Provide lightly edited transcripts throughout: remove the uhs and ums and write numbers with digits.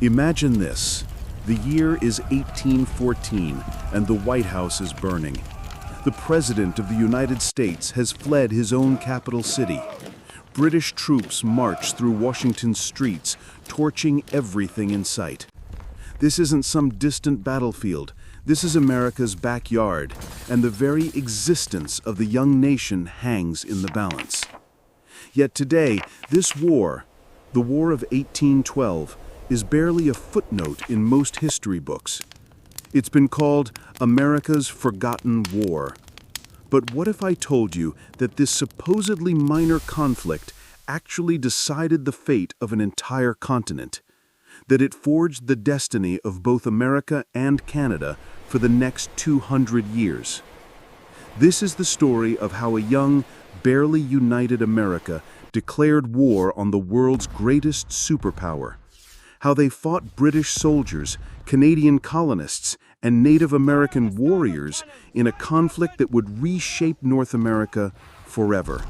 Imagine this. The year is 1814, and the White House is burning. The President of the United States has fled his own capital city. British troops march through Washington's streets, torching everything in sight. This isn't some distant battlefield. This is America's backyard, and the very existence of the young nation hangs in the balance. Yet today, this war, the War of 1812, is barely a footnote in most history books. It's been called America's Forgotten War. But what if I told you that this supposedly minor conflict actually decided the fate of an entire continent? That it forged the destiny of both America and Canada for the next 200 years? This is the story of how a young, barely united America declared war on the world's greatest superpower. How they fought British soldiers, Canadian colonists, and Native American warriors in a conflict that would reshape North America forever.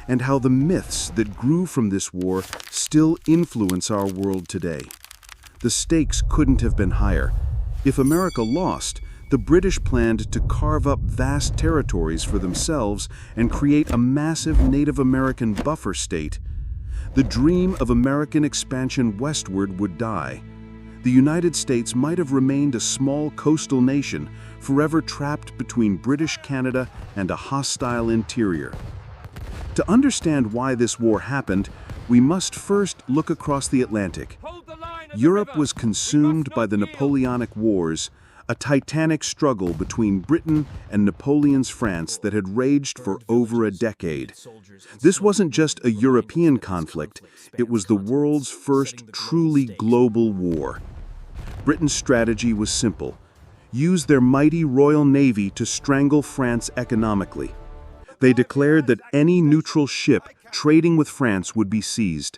And how the myths that grew from this war still influence our world today. The stakes couldn't have been higher. If America lost, the British planned to carve up vast territories for themselves and create a massive Native American buffer state. The dream of American expansion westward would die. The United States might have remained a small coastal nation, forever trapped between British Canada and a hostile interior. To understand why this war happened, we must first look across the Atlantic. Europe was consumed by the Napoleonic Wars, a titanic struggle between Britain and Napoleon's France that had raged for over a decade. This wasn't just a European conflict, it was the world's first truly global war. Britain's strategy was simple: use their mighty Royal Navy to strangle France economically. They declared that any neutral ship trading with France would be seized.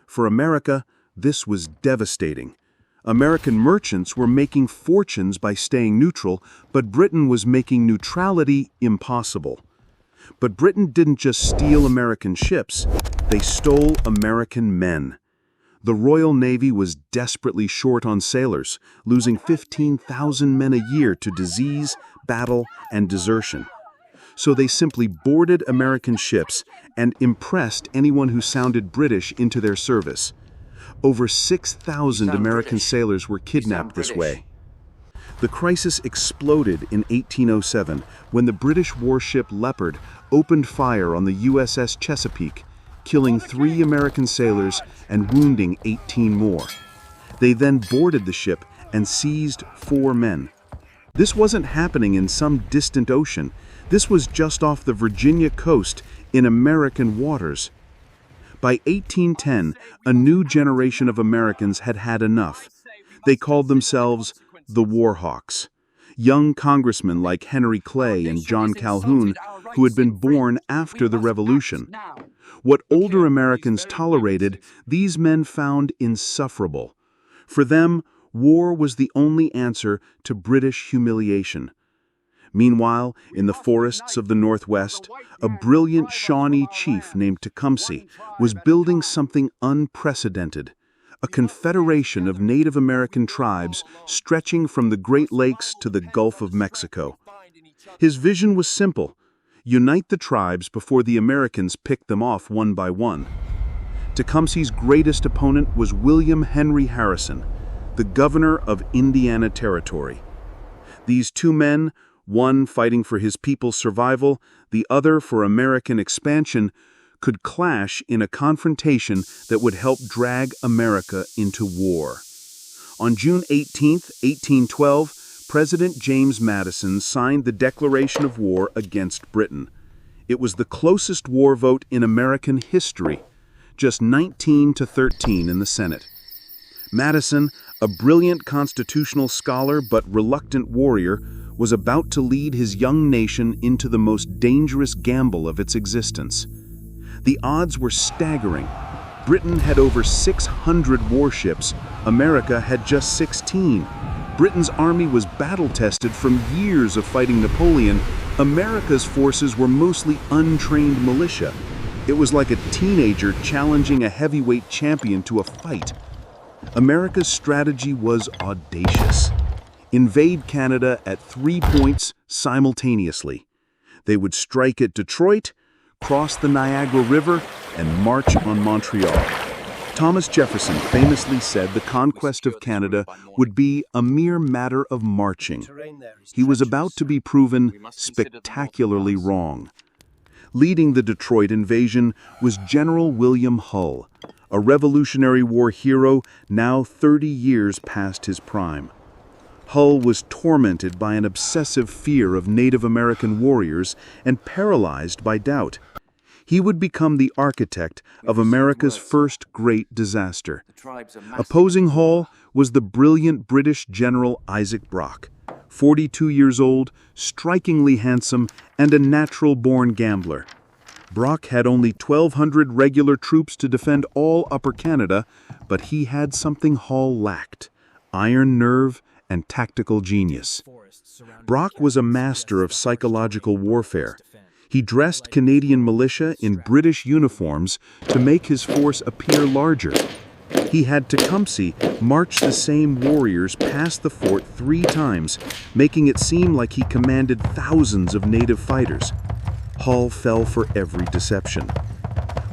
For America, this was devastating. American merchants were making fortunes by staying neutral, but Britain was making neutrality impossible. But Britain didn't just steal American ships, they stole American men. The Royal Navy was desperately short on sailors, losing 15,000 men a year to disease, battle, and desertion. So they simply boarded American ships and impressed anyone who sounded British into their service. Over 6,000 American sailors were kidnapped this way. The crisis exploded in 1807 when the British warship Leopard opened fire on the USS Chesapeake, killing 3 American sailors and wounding 18 more. They then boarded the ship and seized 4 men. This wasn't happening in some distant ocean. This was just off the Virginia coast in American waters. By 1810, a new generation of Americans had had enough. They called themselves the War Hawks. Young congressmen like Henry Clay and John Calhoun, who had been born after the Revolution. What older Americans tolerated, these men found insufferable. For them, war was the only answer to British humiliation. Meanwhile, in the forests of the Northwest, a brilliant Shawnee chief named Tecumseh was building something unprecedented, a confederation of Native American tribes stretching from the Great Lakes to the Gulf of Mexico. His vision was simple: unite the tribes before the Americans picked them off one by one. Tecumseh's greatest opponent was William Henry Harrison, the governor of Indiana Territory. These 2 men, one fighting for his people's survival, the other for American expansion, could clash in a confrontation that would help drag America into war. On June 18, 1812, President James Madison signed the Declaration of War against Britain. It was the closest war vote in American history, just 19-13 in the Senate. Madison, a brilliant constitutional scholar but reluctant warrior, was about to lead his young nation into the most dangerous gamble of its existence. The odds were staggering. Britain had over 600 warships. America had just 16. Britain's army was battle-tested from years of fighting Napoleon. America's forces were mostly untrained militia. It was like a teenager challenging a heavyweight champion to a fight. America's strategy was audacious. Invade Canada at 3 points simultaneously. They would strike at Detroit, cross the Niagara River, and march on Montreal. Thomas Jefferson famously said the conquest of Canada would be a mere matter of marching. He was about to be proven spectacularly wrong. Leading the Detroit invasion was General William Hull, a Revolutionary War hero now 30 years past his prime. Hull was tormented by an obsessive fear of Native American warriors and paralyzed by doubt. He would become the architect of America's first great disaster. Opposing Hull was the brilliant British General Isaac Brock, 42 years old, strikingly handsome, and a natural-born gambler. Brock had only 1,200 regular troops to defend all Upper Canada, but he had something Hull lacked: iron nerve and tactical genius. Brock was a master of psychological warfare. He dressed Canadian militia in British uniforms to make his force appear larger. He had Tecumseh march the same warriors past the fort 3 times, making it seem like he commanded thousands of native fighters. Hull fell for every deception.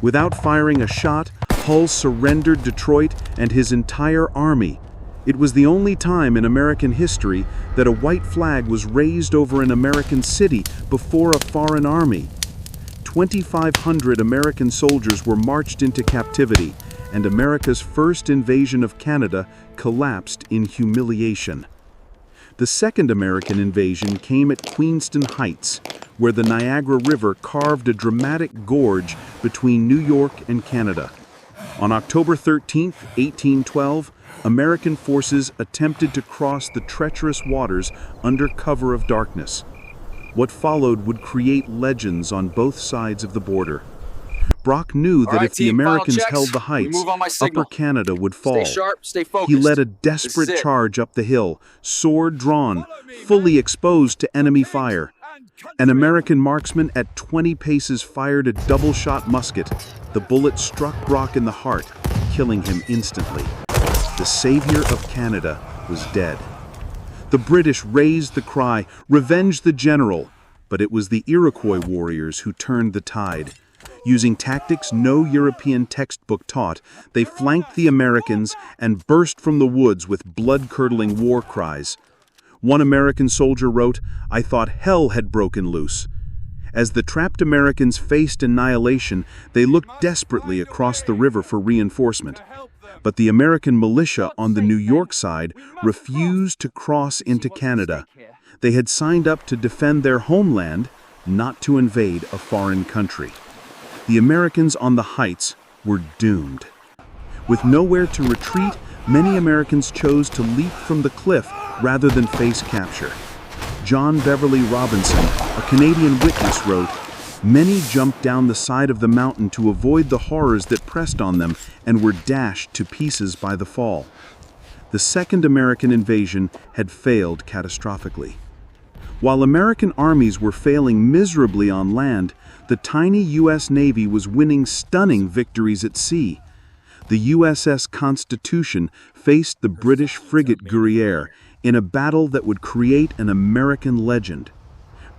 Without firing a shot, Hull surrendered Detroit and his entire army. It was the only time in American history that a white flag was raised over an American city before a foreign army. 2,500 American soldiers were marched into captivity, and America's first invasion of Canada collapsed in humiliation. The second American invasion came at Queenston Heights, where the Niagara River carved a dramatic gorge between New York and Canada. On October 13, 1812, American forces attempted to cross the treacherous waters under cover of darkness. What followed would create legends on both sides of the border. Brock knew that if the Americans held the heights, Upper Canada would fall. Stay sharp, stay focused. He led a desperate charge up the hill, sword drawn, fully exposed to enemy fire. An American marksman at 20 paces fired a double-shot musket. The bullet struck Brock in the heart, killing him instantly. The savior of Canada was dead. The British raised the cry, "Revenge the General!" But it was the Iroquois warriors who turned the tide. Using tactics no European textbook taught, they flanked the Americans and burst from the woods with blood-curdling war cries. One American soldier wrote, "I thought hell had broken loose." As the trapped Americans faced annihilation, they looked desperately across the river for reinforcement. But the American militia on the New York side refused to cross into Canada. They had signed up to defend their homeland, not to invade a foreign country. The Americans on the heights were doomed. With nowhere to retreat, many Americans chose to leap from the cliff rather than face capture. John Beverly Robinson, a Canadian witness, wrote, "Many jumped down the side of the mountain to avoid the horrors that pressed on them and were dashed to pieces by the fall." The second American invasion had failed catastrophically. While American armies were failing miserably on land, the tiny U.S. Navy was winning stunning victories at sea. The USS Constitution faced the British frigate Guerriere in a battle that would create an American legend.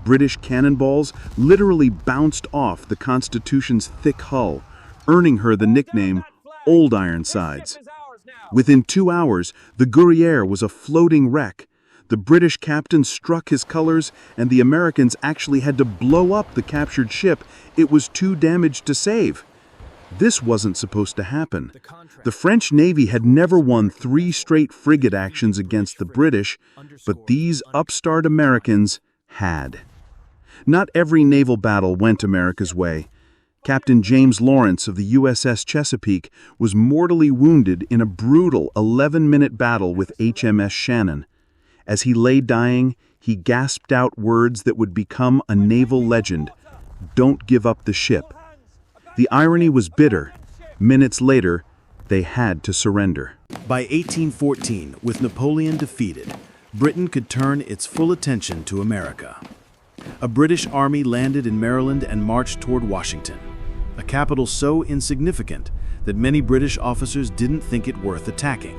British cannonballs literally bounced off the Constitution's thick hull, earning her the nickname Old Ironsides. Within 2 hours, the Guerriere was a floating wreck. The British captain struck his colors, and the Americans actually had to blow up the captured ship. It was too damaged to save. This wasn't supposed to happen. The French Navy had never won 3 straight frigate actions against the British, but these upstart Americans had. Not every naval battle went America's way. Captain James Lawrence of the USS Chesapeake was mortally wounded in a brutal 11-minute battle with HMS Shannon. As he lay dying, he gasped out words that would become a naval legend: "Don't give up the ship." The irony was bitter. Minutes later, they had to surrender. By 1814, with Napoleon defeated, Britain could turn its full attention to America. A British army landed in Maryland and marched toward Washington, a capital so insignificant that many British officers didn't think it worth attacking.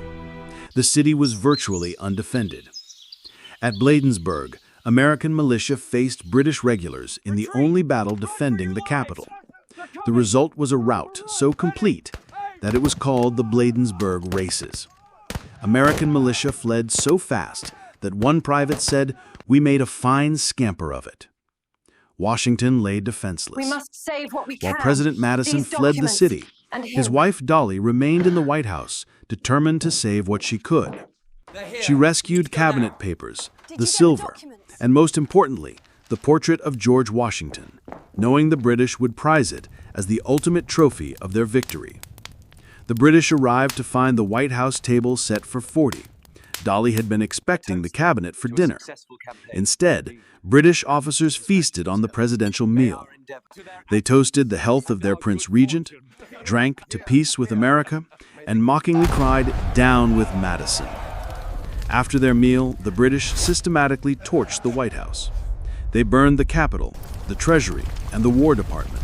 The city was virtually undefended. At Bladensburg, American militia faced British regulars in the only battle defending the capital. The result was a rout so complete that it was called the Bladensburg Races. American militia fled so fast that one private said, "We made a fine scamper of it." Washington lay defenseless. We must save what we can. While President Madison These fled the documents city, and his him. wife Dolly remained in the White House, determined to save what she could. She rescued cabinet papers, the silver, and most importantly, the portrait of George Washington, knowing the British would prize it as the ultimate trophy of their victory. The British arrived to find the White House table set for 40. Dolly had been expecting the cabinet for dinner. Instead, British officers feasted on the presidential meal. They toasted the health of their Prince Regent, drank to peace with America, and mockingly cried, "Down with Madison." After their meal, the British systematically torched the White House. They burned the Capitol, the Treasury, and the War Department.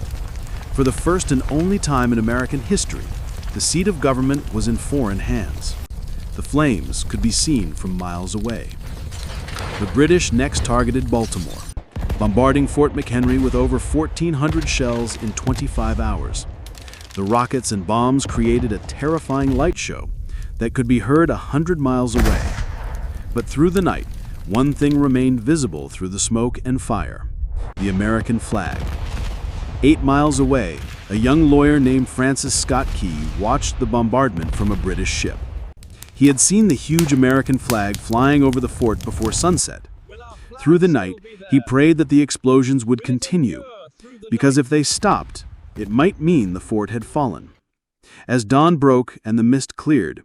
For the first and only time in American history, the seat of government was in foreign hands. The flames could be seen from miles away. The British next targeted Baltimore, bombarding Fort McHenry with over 1,400 shells in 25 hours. The rockets and bombs created a terrifying light show that could be heard 100 miles away. But through the night, one thing remained visible through the smoke and fire: the American flag. 8 miles away, a young lawyer named Francis Scott Key watched the bombardment from a British ship. He had seen the huge American flag flying over the fort before sunset. Through the night, he prayed that the explosions would continue, because if they stopped, it might mean the fort had fallen. As dawn broke and the mist cleared,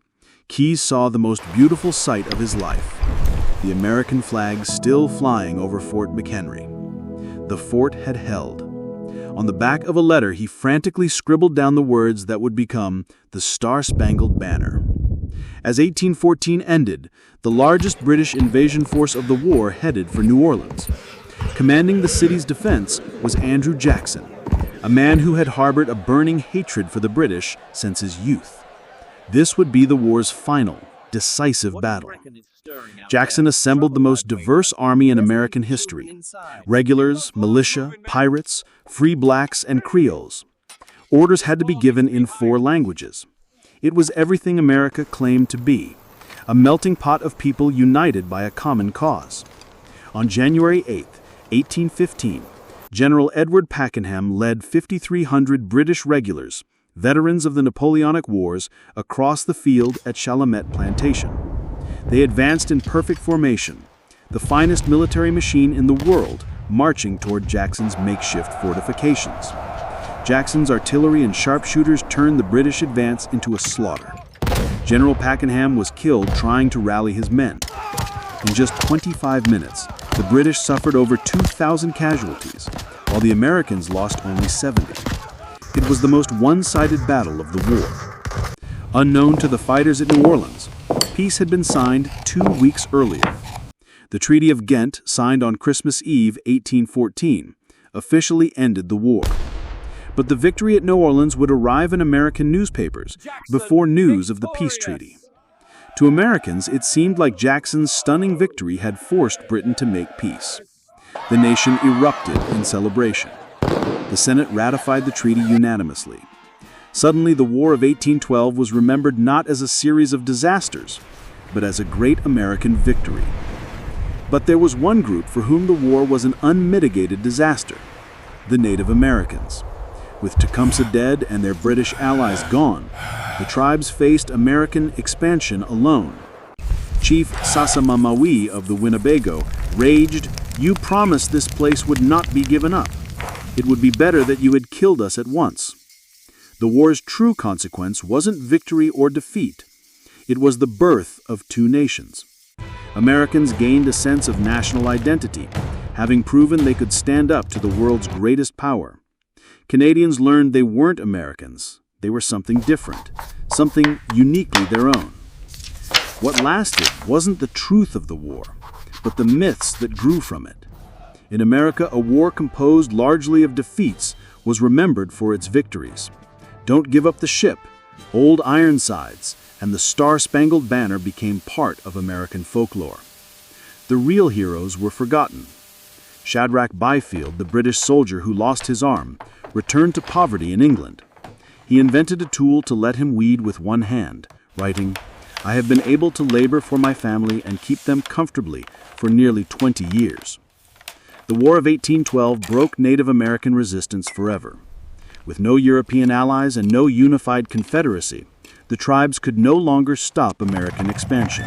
Keyes saw the most beautiful sight of his life: the American flag still flying over Fort McHenry. The fort had held. On the back of a letter, he frantically scribbled down the words that would become the Star-Spangled Banner. As 1814 ended, the largest British invasion force of the war headed for New Orleans. Commanding the city's defense was Andrew Jackson, a man who had harbored a burning hatred for the British since his youth. This would be the war's final, decisive battle. Jackson assembled the most diverse army in American history: regulars, militia, pirates, free blacks, and Creoles. Orders had to be given in 4 languages. It was everything America claimed to be: a melting pot of people united by a common cause. On January 8, 1815, General Edward Pakenham led 5,300 British regulars, veterans of the Napoleonic Wars, across the field at Chalmette Plantation. They advanced in perfect formation, the finest military machine in the world, marching toward Jackson's makeshift fortifications. Jackson's artillery and sharpshooters turned the British advance into a slaughter. General Pakenham was killed trying to rally his men. In just 25 minutes, the British suffered over 2,000 casualties, while the Americans lost only 70. It was the most one-sided battle of the war. Unknown to the fighters at New Orleans, peace had been signed 2 weeks earlier. The Treaty of Ghent, signed on Christmas Eve 1814, officially ended the war. But the victory at New Orleans would arrive in American newspapers before news of the peace treaty. To Americans, it seemed like Jackson's stunning victory had forced Britain to make peace. The nation erupted in celebration. The Senate ratified the treaty unanimously. Suddenly, the War of 1812 was remembered not as a series of disasters, but as a great American victory. But there was one group for whom the war was an unmitigated disaster: the Native Americans. With Tecumseh dead and their British allies gone, the tribes faced American expansion alone. Chief Sasamamawi of the Winnebago raged, "You promised this place would not be given up. It would be better that you had killed us at once." The war's true consequence wasn't victory or defeat. It was the birth of 2 nations. Americans gained a sense of national identity, having proven they could stand up to the world's greatest power. Canadians learned they weren't Americans. They were something different, something uniquely their own. What lasted wasn't the truth of the war, but the myths that grew from it. In America, a war composed largely of defeats was remembered for its victories. "Don't give up the ship," Old Ironsides and the Star-Spangled Banner became part of American folklore. The real heroes were forgotten. Shadrach Byfield, the British soldier who lost his arm, returned to poverty in England. He invented a tool to let him weed with one hand, writing, "I have been able to labor for my family and keep them comfortably for nearly 20 years." The War of 1812 broke Native American resistance forever. With no European allies and no unified confederacy, the tribes could no longer stop American expansion.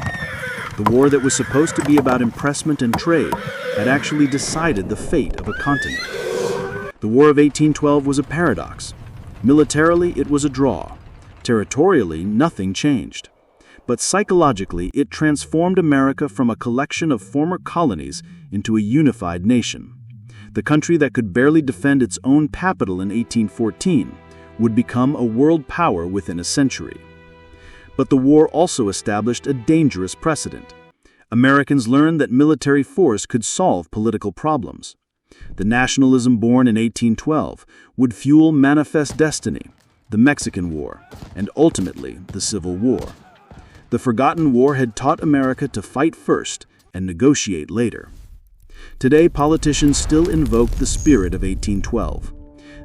The war that was supposed to be about impressment and trade had actually decided the fate of a continent. The War of 1812 was a paradox. Militarily, it was a draw. Territorially, nothing changed. But psychologically, it transformed America from a collection of former colonies into a unified nation. The country that could barely defend its own capital in 1814 would become a world power within a century. But the war also established a dangerous precedent. Americans learned that military force could solve political problems. The nationalism born in 1812 would fuel Manifest Destiny, the Mexican War, and ultimately the Civil War. The Forgotten War had taught America to fight first and negotiate later. Today, politicians still invoke the spirit of 1812.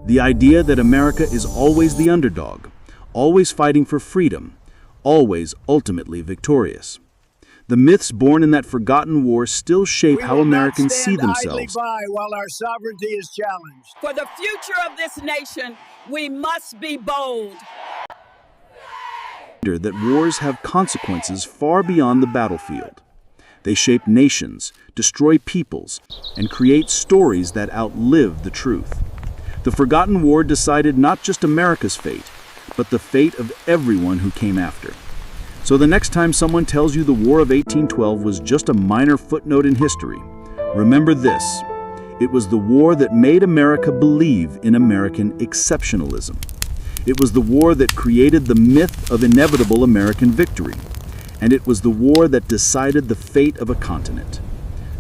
The idea that America is always the underdog, always fighting for freedom, always ultimately victorious. The myths born in that forgotten war still shape how Americans see themselves. By while our sovereignty is challenged. For the future of this nation, we must be bold. That wars have consequences far beyond the battlefield. They shape nations, destroy peoples, and create stories that outlive the truth. The Forgotten War decided not just America's fate, but the fate of everyone who came after. So the next time someone tells you the War of 1812 was just a minor footnote in history, remember this: it was the war that made America believe in American exceptionalism. It was the war that created the myth of inevitable American victory. And it was the war that decided the fate of a continent.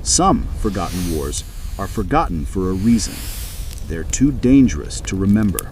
Some forgotten wars are forgotten for a reason. They're too dangerous to remember.